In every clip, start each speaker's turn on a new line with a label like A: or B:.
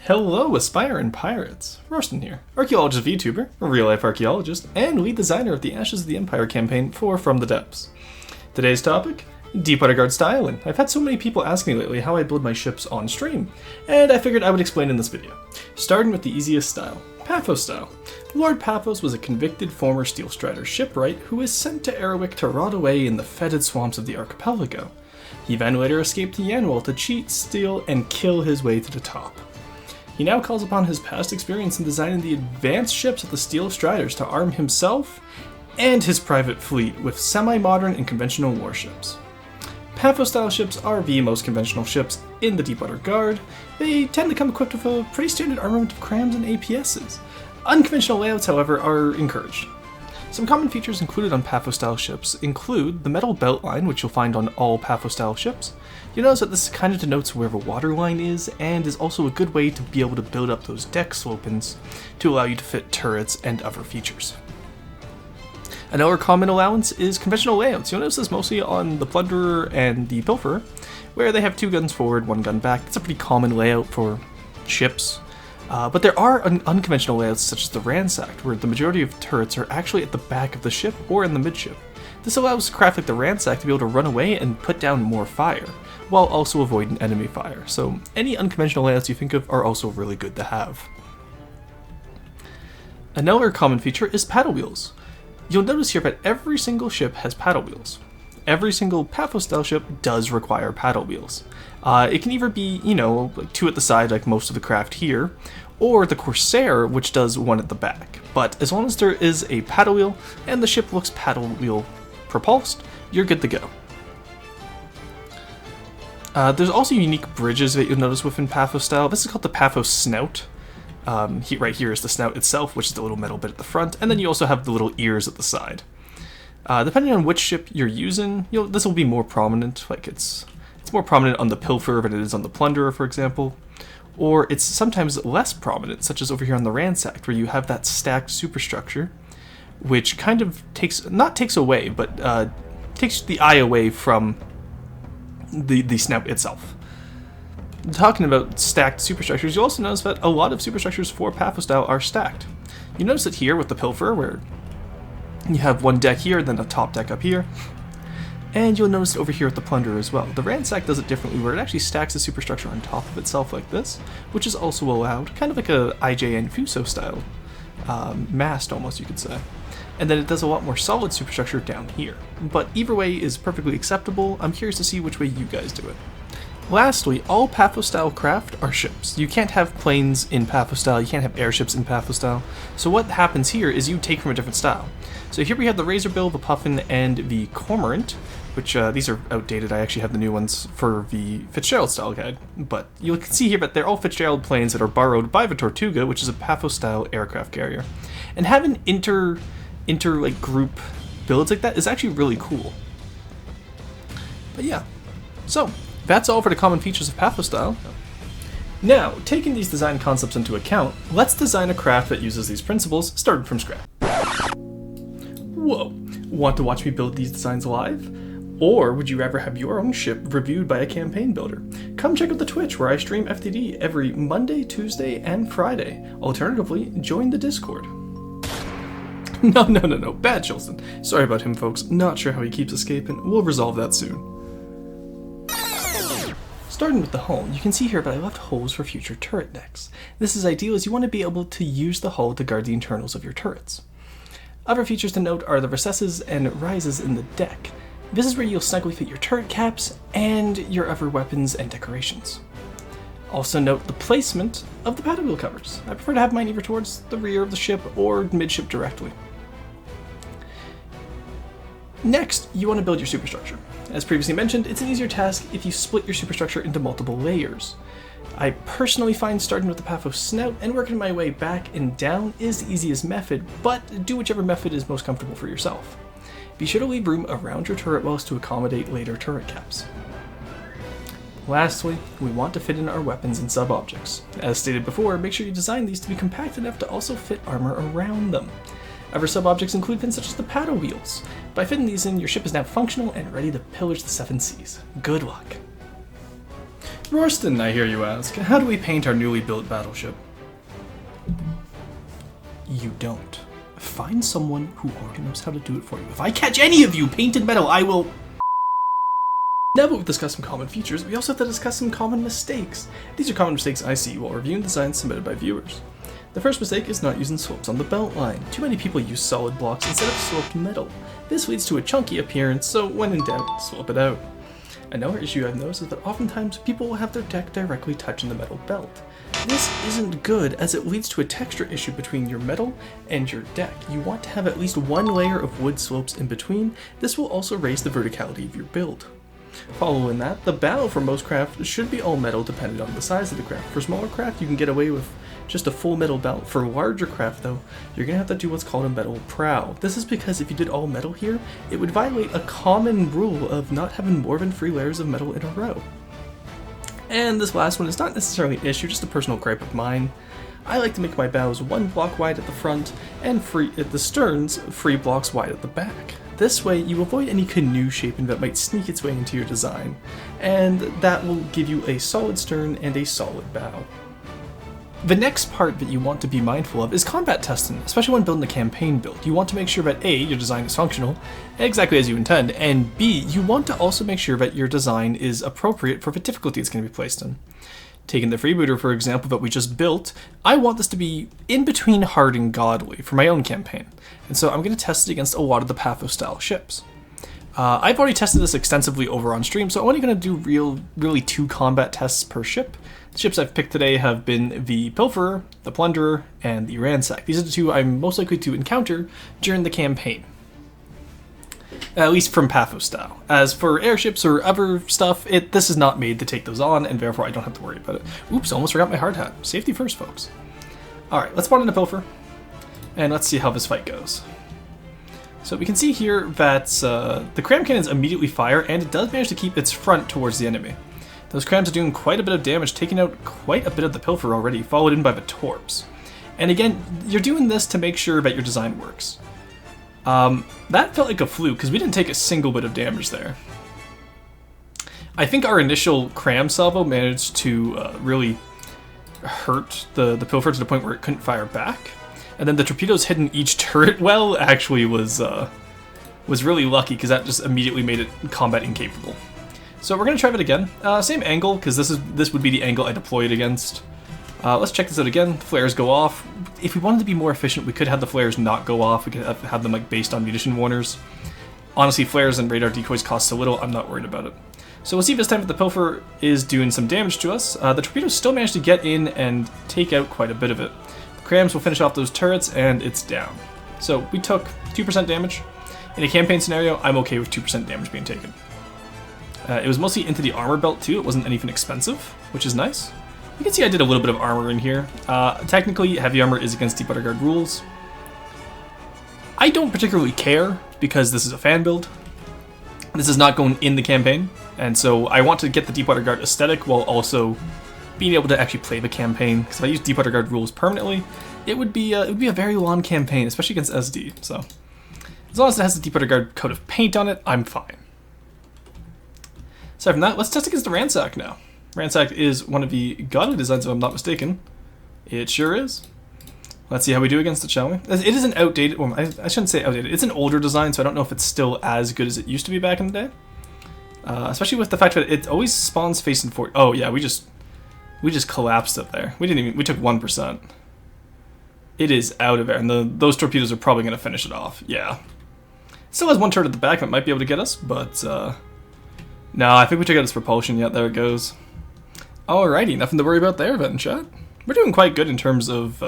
A: Hello, aspiring pirates! Rorsten here, Archaeologist Vtuber, a real-life archaeologist, and lead designer of the Ashes of the Empire campaign for From the Depths. Today's topic? Deepwater Guard styling. I've had so many people ask me lately how I build my ships on stream, and I figured I would explain in this video. Starting with the easiest style, Pathos style. Lord Pathos was a convicted former Steel Strider shipwright who was sent to Erwick to rot away in the fetid swamps of the archipelago. He then later escaped to Yanwell to cheat, steal, and kill his way to the top. He now calls upon his past experience in designing the advanced ships of the Steel Striders to arm himself and his private fleet with semi-modern and conventional warships. Pathos-style ships are the most conventional ships in the Deepwater Guard. They tend to come equipped with a pretty standard armament of crams and APSs. Unconventional layouts, however, are encouraged. Some common features included on Pathos-style ships include the metal belt line, which you'll find on all Pathos-style ships. You'll notice that this kind of denotes where the water line is, and is also a good way to be able to build up those deck slopins to allow you to fit turrets and other features. Another common allowance is conventional layouts. You'll notice this mostly on the Plunderer and the Pilferer, where they have 2 guns forward, 1 gun back. It's a pretty common layout for ships. But there are unconventional layouts such as the Ransacked, where the majority of turrets are actually at the back of the ship or in the midship. This allows craft like the Ransacked to be able to run away and put down more fire, while also avoiding enemy fire. So any unconventional layouts you think of are also really good to have. Another common feature is paddle wheels. You'll notice here that every single ship has paddle wheels. Every single Pathos-style ship does require paddle wheels. It can either be, like 2 at the side like most of the craft here, or the Corsair, which does 1 at the back. But as long as there is a paddle wheel and the ship looks paddle wheel propulsed, you're good to go. There's also unique bridges that you'll notice within Pathos style. This is called the Pathos Snout. Right here is the snout itself, which is the little metal bit at the front, and then you also have the little ears at the side. Depending on which ship you're using, this will be more prominent. Like it's more prominent on the Pilferer than it is on the Plunderer, for example. Or it's sometimes less prominent, such as over here on the Ransacked, where you have that stacked superstructure, which kind of takes away, but takes the eye away from the snout itself. Talking about stacked superstructures, you'll also notice that a lot of superstructures for Pathos style are stacked. You notice it here with the Pilferer, where you have 1 deck here, then a top deck up here. And you'll notice it over here with the Plunderer as well. The Ransack does it differently, where it actually stacks the superstructure on top of itself like this, which is also allowed, kind of like a IJN Fuso style mast almost, you could say. And then it does a lot more solid superstructure down here. But either way is perfectly acceptable. I'm curious to see which way you guys do it. Lastly, all Pathos Style craft are ships. You can't have planes in Pathos Style, you can't have airships in Pathos Style. So what happens here is you take from a different style. So here we have the Razorbill, the Puffin, and the Cormorant, which these are outdated. I actually have the new ones for the Fitzgerald style guide. But you can see here that they're all Fitzgerald planes that are borrowed by the Tortuga, which is a Pathos Style aircraft carrier. And having inter group builds like that is actually really cool. But yeah, so that's all for the common features of Pathos style. Now, taking these design concepts into account, let's design a craft that uses these principles, starting from scratch. Whoa, want to watch me build these designs live? Or would you rather have your own ship reviewed by a campaign builder? Come check out the Twitch where I stream FTD every Monday, Tuesday, and Friday. Alternatively, join the Discord. No, bad Shillsten. Sorry about him, folks. Not sure how he keeps escaping. We'll resolve that soon. Starting with the hull, you can see here that I left holes for future turret decks. This is ideal as you want to be able to use the hull to guard the internals of your turrets. Other features to note are the recesses and rises in the deck. This is where you'll snugly fit your turret caps and your other weapons and decorations. Also note the placement of the paddle wheel covers. I prefer to have mine either towards the rear of the ship or midship directly. Next, you want to build your superstructure. As previously mentioned, it's an easier task if you split your superstructure into multiple layers. I personally find starting with the Pathos Snout and working my way back and down is the easiest method, but do whichever method is most comfortable for yourself. Be sure to leave room around your turret wells to accommodate later turret caps. Lastly, we want to fit in our weapons and sub-objects. As stated before, make sure you design these to be compact enough to also fit armor around them. Other sub-objects include things such as the paddle wheels. By fitting these in, your ship is now functional and ready to pillage the 7 seas. Good luck. Rorsten, I hear you ask, how do we paint our newly built battleship? You don't. Find someone who already knows how to do it for you. If I catch any of you painted metal, I will... Now that we've discussed some common features, we also have to discuss some common mistakes. These are common mistakes I see while reviewing designs submitted by viewers. The first mistake is not using slopes on the belt line. Too many people use solid blocks instead of sloped metal. This leads to a chunky appearance, so when in doubt, slope it out. Another issue I've noticed is that oftentimes people will have their deck directly touching the metal belt. This isn't good as it leads to a texture issue between your metal and your deck. You want to have at least one layer of wood slopes in between. This will also raise the verticality of your build. Following that, the bow for most craft should be all metal depending on the size of the craft. For smaller craft, you can get away with just a full metal bow. For larger craft though, you're going to have to do what's called a metal prow. This is because if you did all metal here, it would violate a common rule of not having more than 3 layers of metal in a row. And this last one is not necessarily an issue, just a personal gripe of mine. I like to make my bows 1 block wide at the front and free at the sterns 3 blocks wide at the back. This way you avoid any canoe shaping that might sneak its way into your design, and that will give you a solid stern and a solid bow. The next part that you want to be mindful of is combat testing, especially when building a campaign build. You want to make sure that A, your design is functional, exactly as you intend, and B, you want to also make sure that your design is appropriate for the difficulty it's going to be placed in. Taking the freebooter, for example, that we just built, I want this to be in between hard and godly for my own campaign, and so I'm going to test it against a lot of the Pathos style ships. I've already tested this extensively over on stream, so I'm only going to do really 2 combat tests per ship. The ships I've picked today have been the Pilferer, the Plunderer, and the Ransack. These are the 2 I'm most likely to encounter during the campaign. At least from Pathos style. As for airships or other stuff, this is not made to take those on, and therefore I don't have to worry about it. Oops, almost forgot my hard hat. Safety first, folks. Alright, let's spawn in a Pilfer, and let's see how this fight goes. So we can see here that the cram cannons immediately fire, and it does manage to keep its front towards the enemy. Those crams are doing quite a bit of damage, taking out quite a bit of the Pilfer already, followed in by the Torps. And again, you're doing this to make sure that your design works. That felt like a fluke, because we didn't take a single bit of damage there. I think our initial cram salvo managed to really hurt the Pilfer to the point where it couldn't fire back. And then the torpedoes hitting each turret well actually was really lucky, because that just immediately made it combat incapable. So we're going to try it again. Same angle, because this would be the angle I deploy it against. Let's check this out again. Flares go off. If we wanted to be more efficient, we could have the flares not go off. We could have them like based on munition warners. Honestly, flares and radar decoys cost so little, I'm not worried about it. So we'll see this time if the Pilfer is doing some damage to us. The torpedoes still managed to get in and take out quite a bit of it. The crams will finish off those turrets, and it's down. So we took 2% damage. In a campaign scenario, I'm okay with 2% damage being taken. It was mostly into the armor belt too. It wasn't anything expensive, which is nice. You can see I did a little bit of armor in here. Technically, heavy armor is against Deepwater Guard rules. I don't particularly care, because this is a fan build. This is not going in the campaign, and so I want to get the Deepwater Guard aesthetic while also being able to actually play the campaign. Because if I use Deepwater Guard rules permanently, it would be a very long campaign, especially against SD. So as long as it has the Deepwater Guard coat of paint on it, I'm fine. Aside from that, let's test against the Ransack now. Ransack is one of the godly designs, if I'm not mistaken. It sure is. Let's see how we do against it, shall we? It is an outdated, well, I shouldn't say outdated, it's an older design, so I don't know if it's still as good as it used to be back in the day. Especially with the fact that it always spawns facing forward. Oh yeah, we just collapsed it there. We took 1%. It is out of there, and those torpedoes are probably going to finish it off. Yeah. Still has 1 turret at the back that might be able to get us, but no, I think we took out its propulsion. Yeah, there it goes. Alrighty, nothing to worry about there then, chat. We're doing quite good in terms of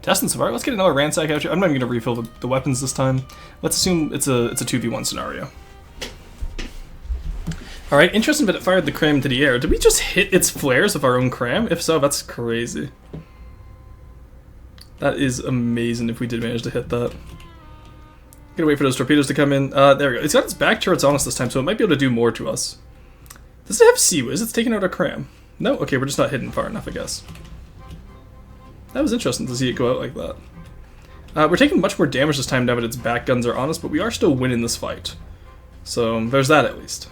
A: testing so far. Let's get another Ransack out here. I'm not even going to refill the weapons this time. Let's assume it's a 2v1 scenario. Alright, interesting that it fired the cram into the air. Did we just hit its flares with our own cram? If so, that's crazy. That is amazing if we did manage to hit that. Gonna wait for those torpedoes to come in. There we go. It's got its back turrets on us this time, so it might be able to do more to us. Does it have Sea-Wiz? It's taking out our cram. No? Okay, we're just not hitting far enough, I guess. That was interesting to see it go out like that. We're taking much more damage this time now that its back guns are on us, but we are still winning this fight. So, there's that at least.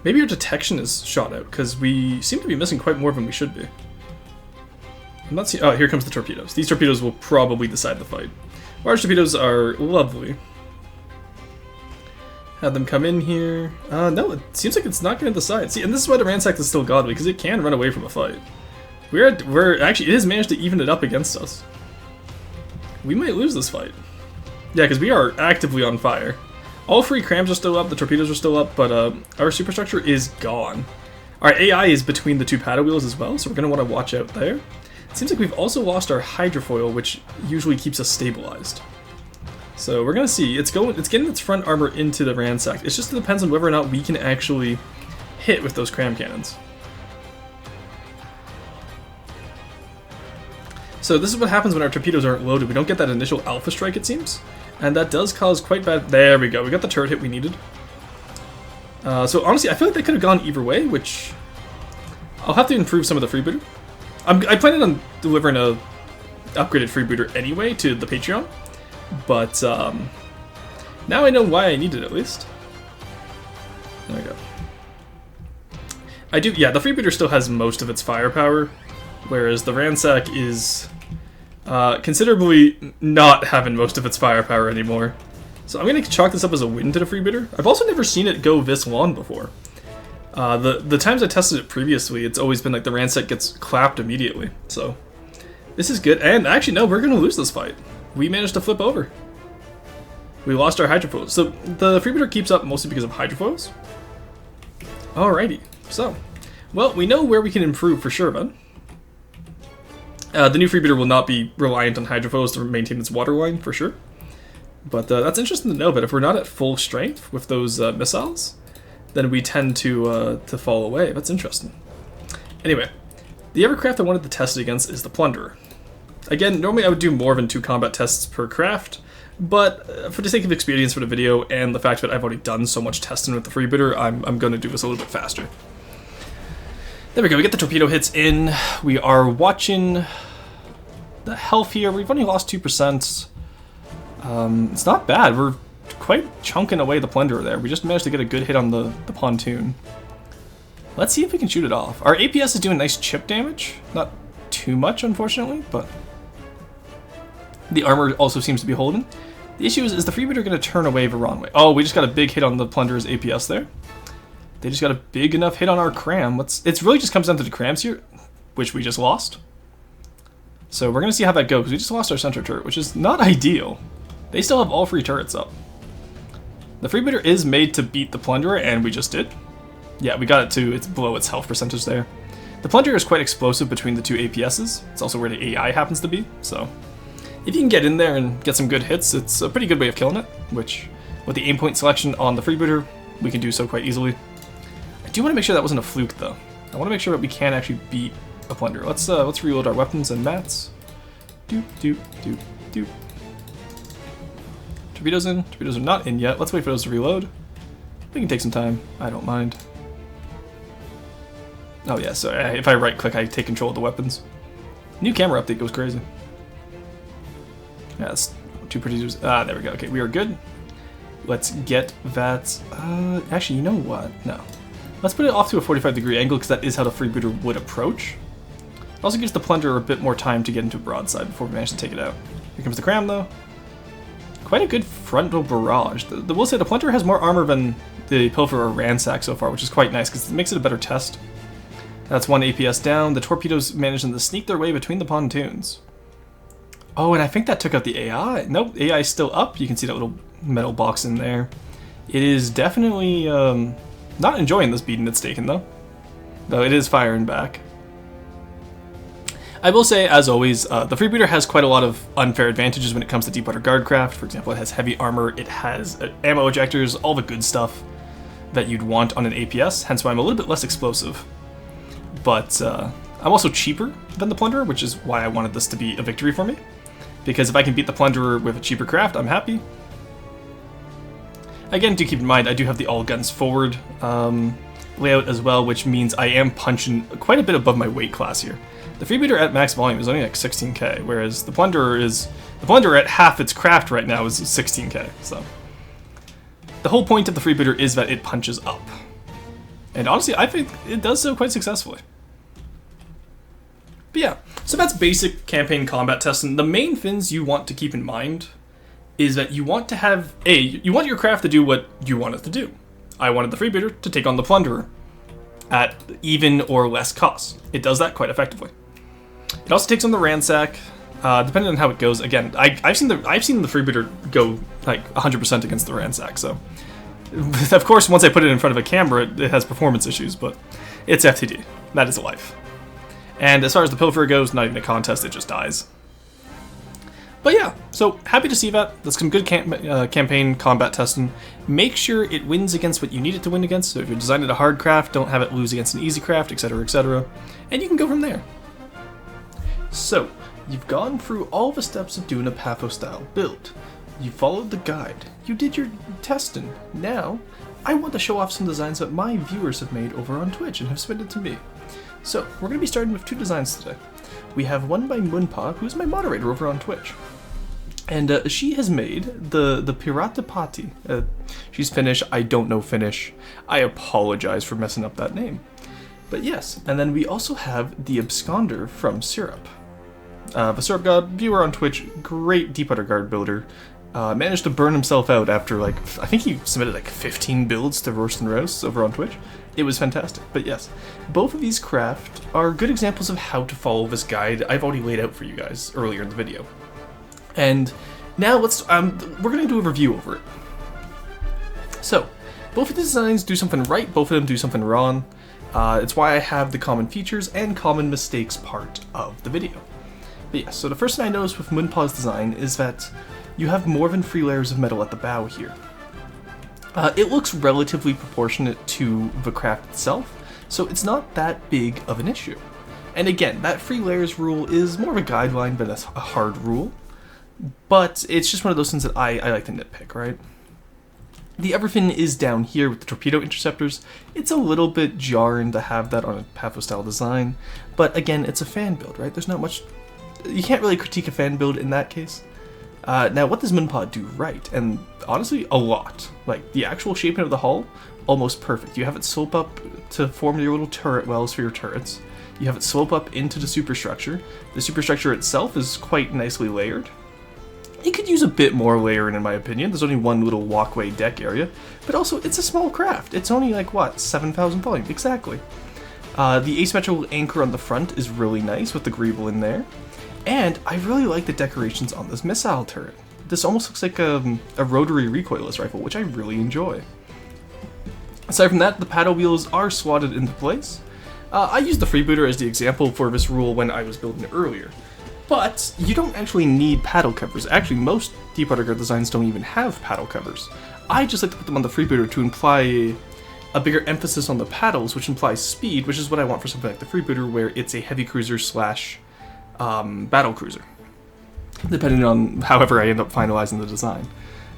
A: Maybe our detection is shot out, because we seem to be missing quite more than we should be. I'm not seeing... Oh, here comes the torpedoes. These torpedoes will probably decide the fight. Large torpedoes are lovely. Have them come in here. No, it seems like it's not going to decide. See, and this is why the ransack is still godly, because it can run away from a fight. We're actually, it has managed to even it up against us. We might lose this fight. Yeah, because we are actively on fire. All 3 crams are still up, the torpedoes are still up, but our superstructure is gone. Our AI is between the 2 paddle wheels as well, so we're going to want to watch out there. It seems like we've also lost our hydrofoil, which usually keeps us stabilized. So we're going to see. It's getting its front armor into the ransack. It just depends on whether or not we can actually hit with those cram cannons. So this is what happens when our torpedoes aren't loaded. We don't get that initial alpha strike, it seems. And that does cause quite bad... There we go. We got the turret hit we needed. So honestly, I feel like they could have gone either way, which... I'll have to improve some of the freebooter. I planned on delivering a upgraded freebooter anyway to the Patreon. But now I know why I need it, at least. There we go. I do... Yeah, the freebooter still has most of its firepower, whereas the ransack is... considerably not having most of its firepower anymore. So I'm going to chalk this up as a win to the freebooter. I've also never seen it go this long before. The times I tested it previously, it's always been like the ransack gets clapped immediately. So this is good. And actually, no, we're going to lose this fight. We managed to flip over. We lost our hydrofoils. So the freebooter keeps up mostly because of hydrofoils. Alrighty. So, well, we know where we can improve for sure, bud. The new freebooter will not be reliant on hydrofoils to maintain its waterline, for sure. But that's interesting to know, but if we're not at full strength with those missiles, then we tend to fall away. That's interesting. Anyway, the other craft I wanted to test it against is the Plunderer. Again, normally I would do more than 2 combat tests per craft, but for the sake of experience for the video and the fact that I've already done so much testing with the freebooter, I'm going to do this a little bit faster. There we go, we get the torpedo hits in. We are watching the health here. We've only lost 2%. It's not bad. We're quite chunking away the Plunderer there. We just managed to get a good hit on the pontoon. Let's see if we can shoot it off. Our APS is doing nice chip damage. Not too much, unfortunately, but the armor also seems to be holding. The issue is the freebooter going to turn away the wrong way? Oh, we just got a big hit on the Plunderer's APS there. They just got a big enough hit on our cram. It really just comes down to the crams here, which we just lost. So we're going to see how that goes, because we just lost our center turret, which is not ideal. They still have all 3 turrets up. The freebooter is made to beat the Plunderer, and we just did. Yeah, we got it to it's below its health percentage there. The Plunderer is quite explosive between the 2 APSs. It's also where the AI happens to be, so... If you can get in there and get some good hits, it's a pretty good way of killing it, which, with the aim point selection on the freebooter, we can do so quite easily. I do want to make sure that wasn't a fluke, though. I want to make sure that we can actually beat a Plunderer. Let's reload our weapons and mats. Doop, doop, doop, doop. Torpedoes in. Torpedoes are not in yet. Let's wait for those to reload. We can take some time. I don't mind. Oh yeah, so if I right-click, I take control of the weapons. New camera update goes crazy. Yeah, that's 2 producers. There we go. Okay, we are good. Let's get that. Actually, you know what? No. Let's put it off to a 45-degree angle, because that is how the freebooter would approach. It also gives the Plunderer a bit more time to get into a broadside before we manage to take it out. Here comes the cram, though. Quite a good frontal barrage. We'll say the Plunderer has more armor than the Pilfer or Ransack so far, which is quite nice, because it makes it a better test. That's 1 APS down. The torpedoes managed to sneak their way between the pontoons. Oh, and I think that took out the AI. Nope, AI is still up. You can see that little metal box in there. It is definitely not enjoying this beating it's taken, though. Though it is firing back. I will say, as always, the freebooter has quite a lot of unfair advantages when it comes to Deepwater Guard Craft. For example, it has heavy armor, it has ammo ejectors, all the good stuff that you'd want on an APS, hence why I'm a little bit less explosive. But I'm also cheaper than the Plunderer, which is why I wanted this to be a victory for me. Because if I can beat the Plunderer with a cheaper craft, I'm happy. Again, do keep in mind, I do have the all guns forward layout as well, which means I am punching quite a bit above my weight class here. The freebooter at max volume is only like 16k, whereas the Plunderer at half its craft right now is 16k. So the whole point of the freebooter is that it punches up. And honestly, I think it does so quite successfully. But yeah, so that's basic campaign combat testing. The main things you want to keep in mind is that you want to have, you want your craft to do what you want it to do. I wanted the freebooter to take on the plunderer at even or less cost. It does that quite effectively. It also takes on the ransack, depending on how it goes. Again, I've seen the freebooter go like 100% against the ransack. So, of course, once I put it in front of a camera, it has performance issues, but it's FTD. That is life. And as far as the pilferer goes, not even a contest, it just dies. But yeah, so happy to see that. That's some good campaign combat testing. Make sure it wins against what you need it to win against. So if you're designing a hard craft, don't have it lose against an easy craft, etc., etc. And you can go from there. So, you've gone through all the steps of doing a Pathos style build. You followed the guide. You did your testing. Now, I want to show off some designs that my viewers have made over on Twitch and have submitted to me. So, we're going to be starting with 2 designs today. We have one by Munpa, who's my moderator over on Twitch. And she has made the Pirata Pati. She's Finnish, I don't know Finnish. I apologize for messing up that name. But yes, and then we also have the Absconder from Syrup. The Syrup God, viewer on Twitch, great Deepwater Guard builder. Managed to burn himself out after, like, I think he submitted like 15 builds to Rorsten Roasts over on Twitch. It was fantastic. But yes, both of these craft are good examples of how to follow this guide I've already laid out for you guys earlier in the video. And now we're going to do a review over it. So, both of the designs do something right, both of them do something wrong. It's why I have the common features and common mistakes part of the video. But yeah, so the first thing I noticed with Munpa's design is that you have more than 3 layers of metal at the bow here. It looks relatively proportionate to the craft itself, so it's not that big of an issue. And again, that 3 layers rule is more of a guideline than a hard rule, but it's just one of those things that I like to nitpick, right? The other thing is down here with the torpedo interceptors. It's a little bit jarring to have that on a Pathos style design, but again, it's a fan build, right? There's not much, you can't really critique a fan build in that case. Now, what does Munpa do right? And honestly, a lot. Like, the actual shaping of the hull, almost perfect. You have it slope up to form your little turret wells for your turrets. You have it slope up into the superstructure. The superstructure itself is quite nicely layered. It could use a bit more layering in my opinion. There's only one little walkway deck area, but also it's a small craft. It's only like, what, 7,000 volume? Exactly. The asymmetrical anchor on the front is really nice with the greeble in there. And I really like the decorations on this missile turret. This almost looks like a rotary recoilless rifle, which I really enjoy. Aside from that, the paddle wheels are slotted into place. I used the freebooter as the example for this rule when I was building it earlier. But you don't actually need paddle covers. Actually, most Deepwater Guard designs don't even have paddle covers. I just like to put them on the freebooter to imply a bigger emphasis on the paddles, which implies speed, which is what I want for something like the freebooter, where it's a heavy cruiser slash battle cruiser, depending on however I end up finalizing the design.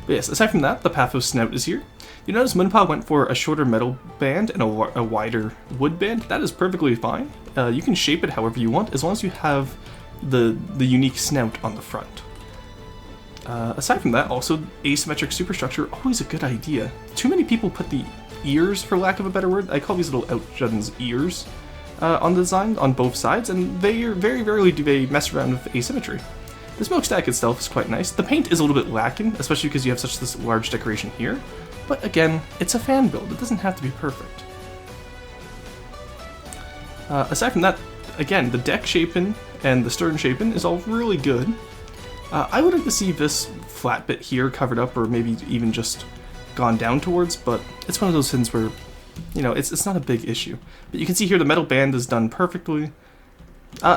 A: But yes, aside from that, the Pathos snout is here. You notice Munpa went for a shorter metal band and a wider wood band. That is perfectly fine. You can shape it however you want, as long as you have the unique snout on the front. Aside from that, also asymmetric superstructure, always a good idea. Too many people put the ears, for lack of a better word, I call these little outjuns ears, on the design on both sides, and they are very rarely do they mess around with asymmetry. The smokestack itself is quite nice. The paint is a little bit lacking, especially because you have such this large decoration here. But again, it's a fan build. It doesn't have to be perfect. Aside from that, again, the deck shaping and the stern shaping is all really good. I would like to see this flat bit here covered up, or maybe even just gone down towards, but it's one of those things where, you know, it's not a big issue. But you can see here the metal band is done perfectly.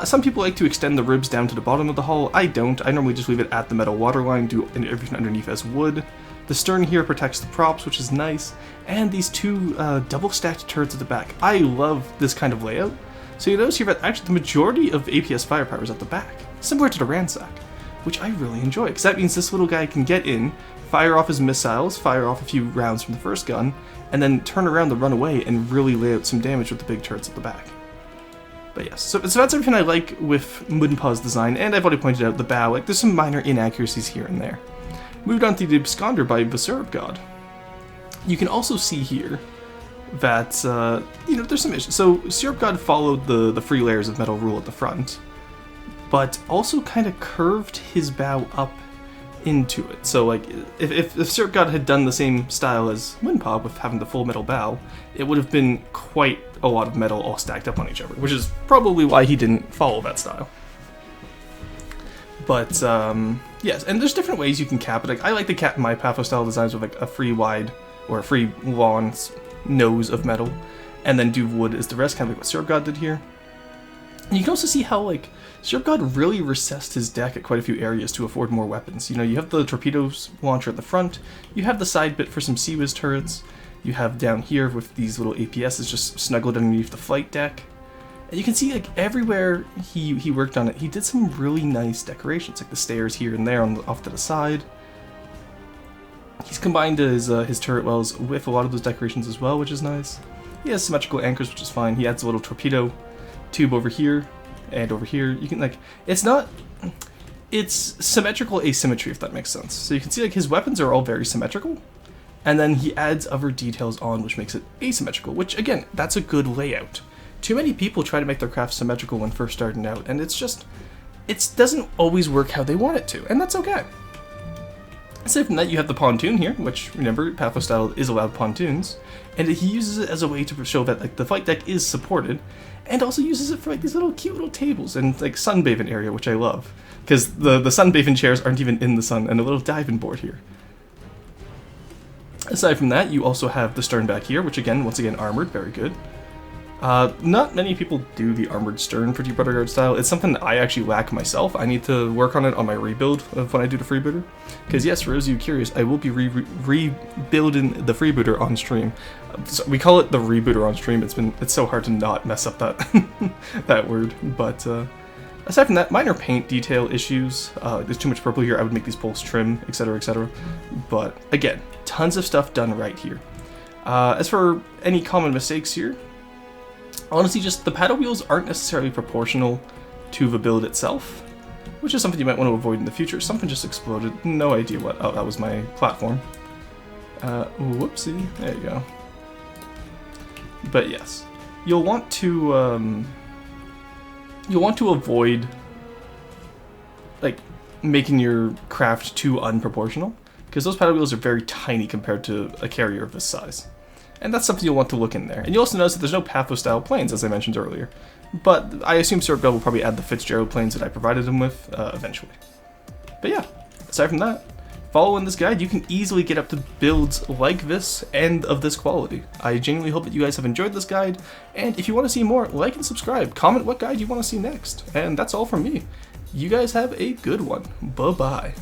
A: Some people like to extend the ribs down to the bottom of the hull. I don't. I normally just leave it at the metal waterline, do everything underneath as wood. The stern here protects the props, which is nice. And these 2 double-stacked turrets at the back. I love this kind of layout. So you notice here that actually the majority of APS firepower is at the back, similar to the Ransack, which I really enjoy, because that means this little guy can get in, fire off his missiles, fire off a few rounds from the first gun, and then turn around to run away and really lay out some damage with the big turrets at the back. But yes, so that's everything I like with Munpa's design, and I've already pointed out the bow, like there's some minor inaccuracies here and there. Moved on to the Absconder by the Syrup God. You can also see here that, you know, there's some issues. So Syrup God followed the free layers of metal rule at the front, but also kind of curved his bow up into it. So like, if Syrup God had done the same style as Windpop with having the full metal bow, it would have been quite a lot of metal all stacked up on each other, which is probably why he didn't follow that style. But, yes, and there's different ways you can cap it. Like, I like to cap my Pathos style designs with like a free wide or a free long nose of metal, and then do wood as the rest, kind of like what Syrup God did here. And you can also see how, like, Syrup God really recessed his deck at quite a few areas to afford more weapons. You know, you have the torpedoes launcher at the front, you have the side bit for some Sea-Wiz turrets, you have down here with these little APSs just snuggled underneath the flight deck. And you can see, like, everywhere he worked on it, he did some really nice decorations, like the stairs here and there off to the side. He's combined his turret wells with a lot of those decorations as well, which is nice. He has symmetrical anchors, which is fine. He adds a little torpedo tube over here and over here. You can, like, it's symmetrical asymmetry, if that makes sense. So you can see, like, his weapons are all very symmetrical, and then he adds other details on, which makes it asymmetrical, which, again, that's a good layout. Too many people try to make their craft symmetrical when first starting out, and it doesn't always work how they want it to, and that's okay. Aside from that, you have the pontoon here, which, remember, Pathos style is allowed pontoons, and he uses it as a way to show that, like, the flight deck is supported, and also uses it for, like, these little cute little tables and, like, sunbathing area, which I love, because the sunbathing chairs aren't even in the sun, and a little diving board here. Aside from that, you also have the stern back here, which, again, once again, armored, very good. Not many people do the armored stern for Deepwater Guard style. It's something that I actually lack myself. I need to work on it on my rebuild of when I do the freebooter. Because yes, for those of you curious, I will be rebuilding the freebooter on stream. So we call it the rebooter on stream. It's so hard to not mess up that that word. But aside from that, minor paint detail issues. There's too much purple here. I would make these poles trim, etc., etc. But again, tons of stuff done right here. As for any common mistakes here, honestly, just the paddle wheels aren't necessarily proportional to the build itself, which is something you might want to avoid in the future. Something just exploded. No idea what. Oh, that was my platform. Whoopsie. There you go. But yes, you'll want to avoid, like, making your craft too unproportional, because those paddle wheels are very tiny compared to a carrier of this size. And that's something you'll want to look in there. And you'll also notice that there's no Pathos-style planes, as I mentioned earlier. But I assume Syrup God will probably add the Fitzgerald planes that I provided him with eventually. But yeah, aside from that, following this guide, you can easily get up to builds like this and of this quality. I genuinely hope that you guys have enjoyed this guide. And if you want to see more, like and subscribe. Comment what guide you want to see next. And that's all from me. You guys have a good one. Bye-bye.